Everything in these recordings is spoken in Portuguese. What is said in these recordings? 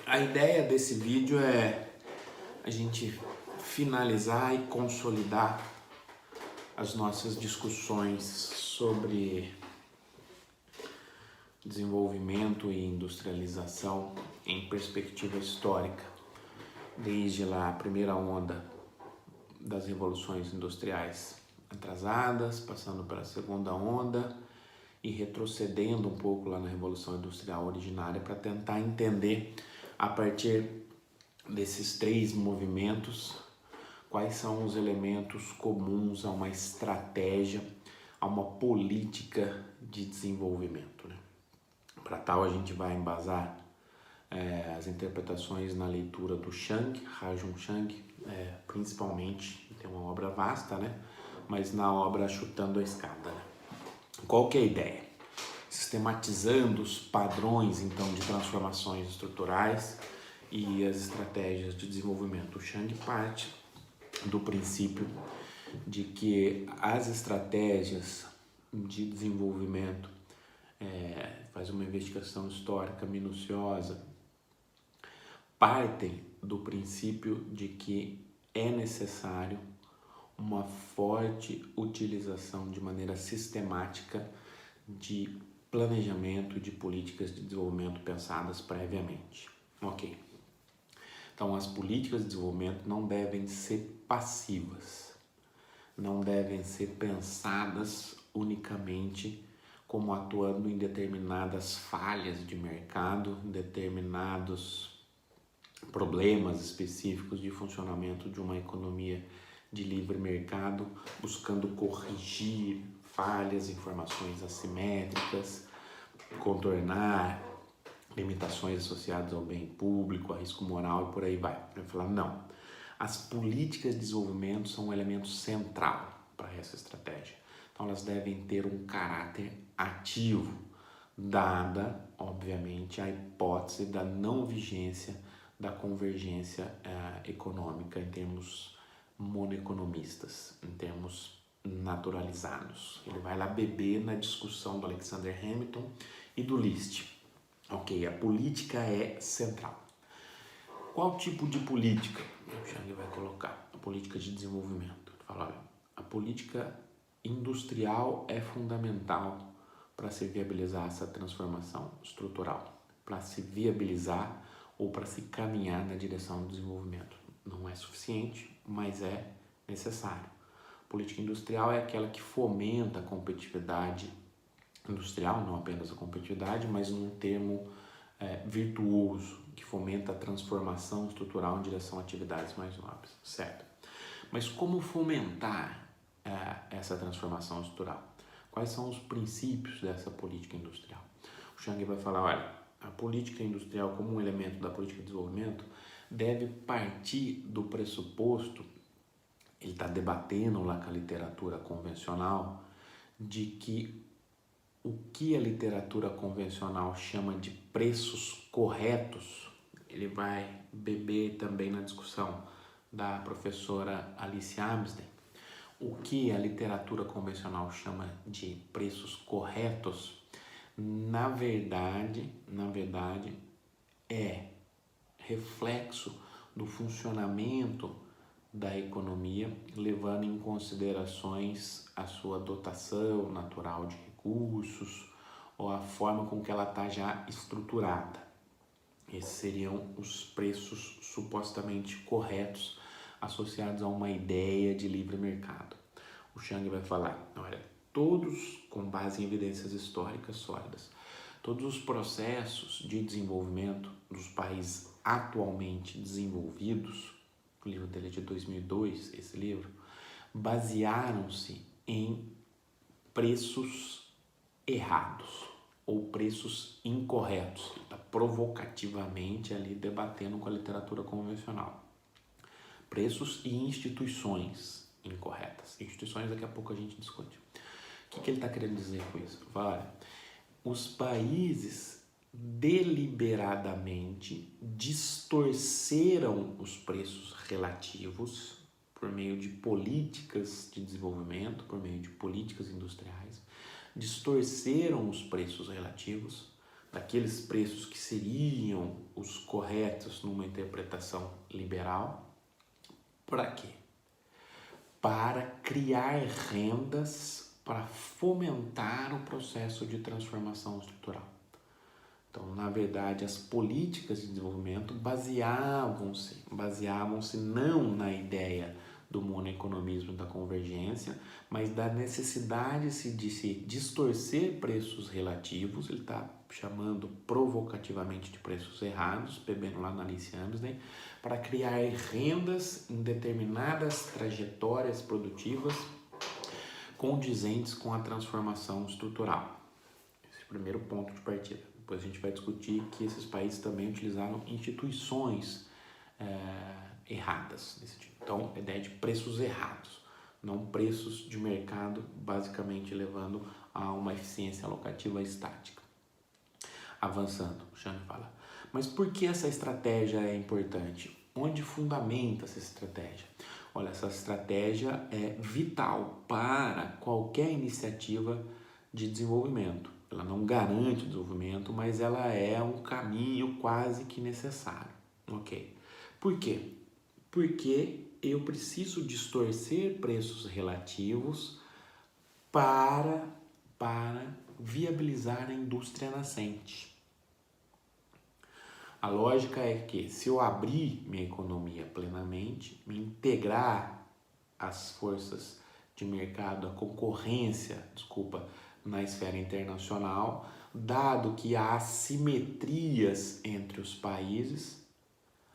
A ideia desse vídeo é a gente finalizar e consolidar as nossas discussões sobre desenvolvimento e industrialização em perspectiva histórica, desde lá a primeira onda das revoluções industriais atrasadas, passando pela segunda onda e retrocedendo um pouco lá na Revolução Industrial originária para tentar entender a partir desses três movimentos quais são os elementos comuns a uma estratégia, a uma política de desenvolvimento, né? Para tal a gente vai embasar as interpretações na leitura do Chang, Rajun Chang, principalmente, tem uma obra vasta, né? Mas na obra Chutando a Escada, né? Qual que é a ideia? Sistematizando os padrões, então, de transformações estruturais e as estratégias de desenvolvimento. O Chang parte do princípio de que as estratégias de desenvolvimento, faz uma investigação histórica minuciosa, partem do princípio de que é necessário uma forte utilização de maneira sistemática de planejamento de políticas de desenvolvimento pensadas previamente. Ok. Então, as políticas de desenvolvimento não devem ser passivas, não devem ser pensadas unicamente como atuando em determinadas falhas de mercado, em determinados problemas específicos de funcionamento de uma economia de livre mercado, buscando corrigir falhas, informações assimétricas, contornar limitações associadas ao bem público, a risco moral e por aí vai. Eu vou falar, não. As políticas de desenvolvimento são um elemento central para essa estratégia. Então, elas devem ter um caráter ativo, dada, obviamente, a hipótese da não vigência da convergência econômica em termos monoeconomistas, em termos naturalizados. Ele vai lá beber na discussão do Alexander Hamilton e do List. Ok, a política é central. Qual tipo de política? O Chang vai colocar a política de desenvolvimento. Fala, olha, a política industrial é fundamental para se viabilizar essa transformação estrutural, para se viabilizar ou para se caminhar na direção do desenvolvimento. Não é suficiente, mas é necessário. A política industrial é aquela que fomenta a competitividade industrial, não apenas a competitividade, mas num termo virtuoso, que fomenta a transformação estrutural em direção a atividades mais nobres, certo? Mas como fomentar essa transformação estrutural? Quais são os princípios dessa política industrial? O Chang vai falar, olha, a política industrial como um elemento da política de desenvolvimento deve partir do pressuposto, ele está debatendo lá com a literatura convencional, de que o que a literatura convencional chama de preços corretos, ele vai beber também na discussão da professora Alice Amsden. O que a literatura convencional chama de preços corretos, na verdade, é reflexo do funcionamento da economia, levando em considerações a sua dotação natural de recursos ou a forma com que ela está já estruturada. Esses seriam os preços supostamente corretos associados a uma ideia de livre mercado. O Chang vai falar, olha, todos com base em evidências históricas sólidas, todos os processos de desenvolvimento dos países atualmente desenvolvidos, o livro dele é de 2002, esse livro, basearam-se em preços errados ou preços incorretos. Ele está provocativamente ali debatendo com a literatura convencional. Preços e instituições incorretas. Instituições daqui a pouco a gente discute. O que ele está querendo dizer com isso? Olha, os países deliberadamente distorceram os preços relativos por meio de políticas de desenvolvimento, por meio de políticas industriais, distorceram os preços relativos daqueles preços que seriam os corretos numa interpretação liberal. Para quê? Para criar rendas para fomentar o processo de transformação estrutural. Então, na verdade, as políticas de desenvolvimento baseavam-se não na ideia do monoeconomismo da convergência, mas da necessidade de se distorcer preços relativos. Ele está chamando provocativamente de preços errados, bebendo lá na Alice Amsden, para criar rendas em determinadas trajetórias produtivas condizentes com a transformação estrutural. Esse é o primeiro ponto de partida. Depois a gente vai discutir que esses países também utilizaram instituições erradas nesse tipo. Então, a ideia de preços errados, não preços de mercado, basicamente levando a uma eficiência alocativa estática. Avançando, o Shane fala, mas por que essa estratégia é importante? Onde fundamenta essa estratégia? Olha, essa estratégia é vital para qualquer iniciativa de desenvolvimento. Ela não garante o desenvolvimento, mas ela é um caminho quase que necessário. Ok? Por quê? Porque eu preciso distorcer preços relativos para viabilizar a indústria nascente. A lógica é que se eu abrir minha economia plenamente, me integrar às forças de mercado, à concorrência, na esfera internacional, dado que há assimetrias entre os países,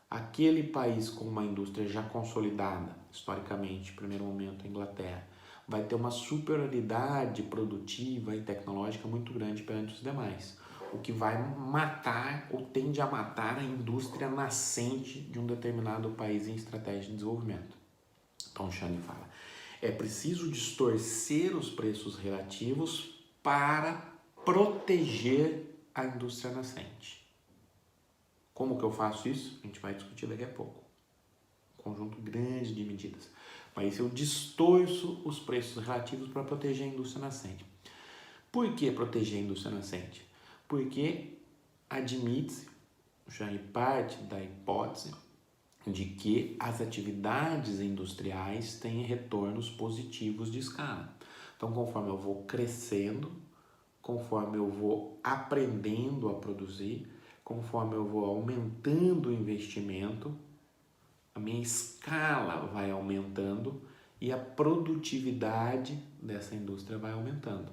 aquele país com uma indústria já consolidada, historicamente, primeiro momento a Inglaterra, vai ter uma superioridade produtiva e tecnológica muito grande perante os demais, o que vai matar ou tende a matar a indústria nascente de um determinado país em estratégia de desenvolvimento. Então, Shane fala, é preciso distorcer os preços relativos para proteger a indústria nascente. Como que eu faço isso? A gente vai discutir daqui a pouco. Um conjunto grande de medidas. Mas eu distorço os preços relativos para proteger a indústria nascente. Por que proteger a indústria nascente? Porque admite-se, já em parte da hipótese, de que as atividades industriais têm retornos positivos de escala. Então, conforme eu vou crescendo, conforme eu vou aprendendo a produzir, conforme eu vou aumentando o investimento, a minha escala vai aumentando e a produtividade dessa indústria vai aumentando.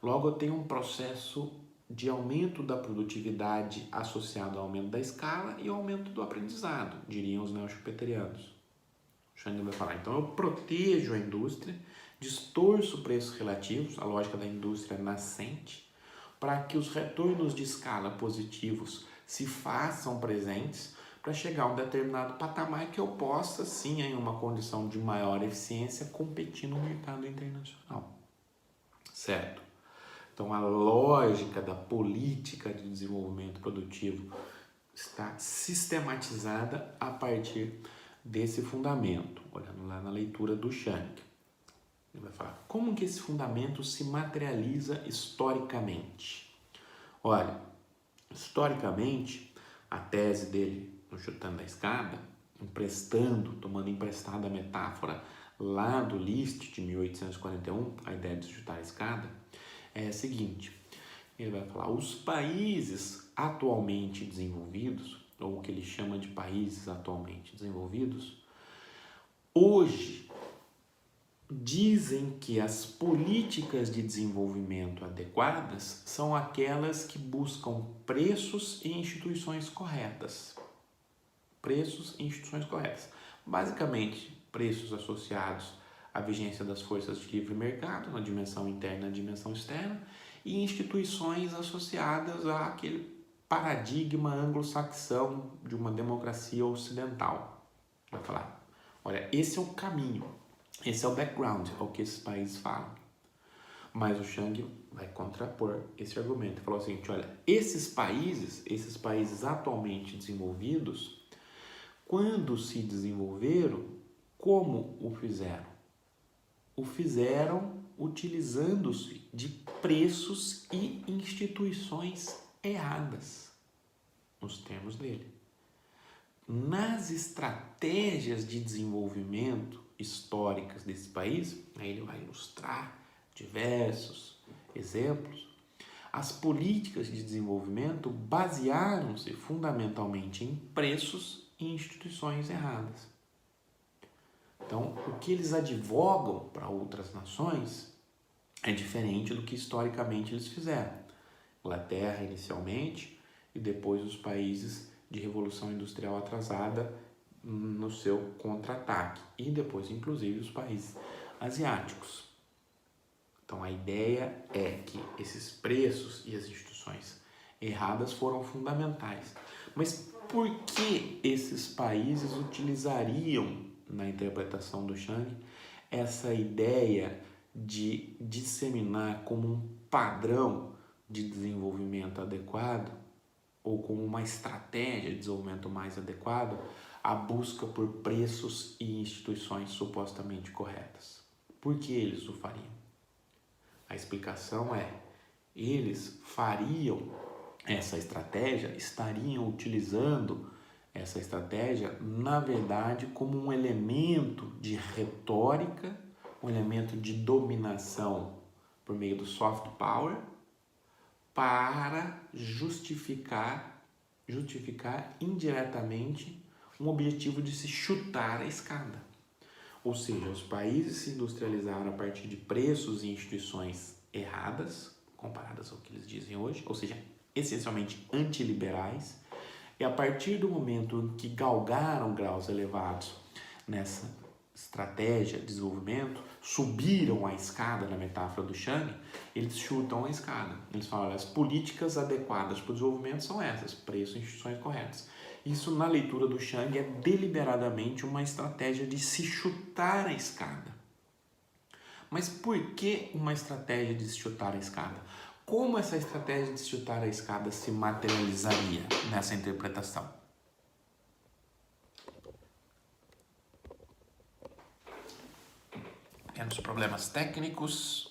Logo, eu tenho um processo de aumento da produtividade associado ao aumento da escala e ao aumento do aprendizado, diriam os neo-schumpeterianos. O Schandler vai falar, então eu protejo a indústria, distorço preços relativos, a lógica da indústria nascente, para que os retornos de escala positivos se façam presentes para chegar a um determinado patamar que eu possa, sim, em uma condição de maior eficiência, competir no mercado internacional. Certo? Então, a lógica da política de desenvolvimento produtivo está sistematizada a partir desse fundamento, olhando lá na leitura do Schank. Ele vai falar, como que esse fundamento se materializa historicamente? Olha, historicamente, a tese dele, no Chutando a Escada, tomando emprestada a metáfora lá do List de 1841, a ideia de chutar a escada, é a seguinte, ele vai falar, os países atualmente desenvolvidos, ou o que ele chama de países atualmente desenvolvidos, hoje dizem que as políticas de desenvolvimento adequadas são aquelas que buscam preços e instituições corretas. Preços e instituições corretas. Basicamente, preços associados à vigência das forças de livre mercado, na dimensão interna e na dimensão externa, e instituições associadas àquele paradigma anglo-saxão de uma democracia ocidental. Vai falar, olha, esse é o caminho, esse é o background ao que esses países falam. Mas o Chang vai contrapor esse argumento. Ele falou o seguinte, olha, esses países atualmente desenvolvidos, quando se desenvolveram, como o fizeram? O fizeram utilizando-se de preços e instituições erradas, nos termos dele. Nas estratégias de desenvolvimento históricas desse país, aí ele vai ilustrar diversos exemplos, as políticas de desenvolvimento basearam-se fundamentalmente em preços e instituições erradas. Então, o que eles advogam para outras nações é diferente do que historicamente eles fizeram. Inglaterra inicialmente e depois os países de Revolução Industrial atrasada no seu contra-ataque e depois inclusive os países asiáticos. Então a ideia é que esses preços e as instituições erradas foram fundamentais. Mas por que esses países utilizariam na interpretação do Chang essa ideia de disseminar como um padrão de desenvolvimento adequado ou como uma estratégia de desenvolvimento mais adequado a busca por preços e instituições supostamente corretas? Por que eles o fariam? A explicação é, eles fariam essa estratégia, estariam utilizando essa estratégia, na verdade, como um elemento de retórica, um elemento de dominação por meio do soft power, para justificar indiretamente um objetivo de se chutar a escada. Ou seja, os países se industrializaram a partir de preços e instituições erradas, comparadas ao que eles dizem hoje, ou seja, essencialmente antiliberais, e a partir do momento em que galgaram graus elevados nessa estratégia de desenvolvimento, subiram a escada, na metáfora do Chang, eles chutam a escada. Eles falam, olha, as políticas adequadas para o desenvolvimento são essas, preço e instituições corretas. Isso, na leitura do Chang, é deliberadamente uma estratégia de se chutar a escada. Mas por que uma estratégia de se chutar a escada? Como essa estratégia de se chutar a escada se materializaria nessa interpretação? Pequenos problemas técnicos.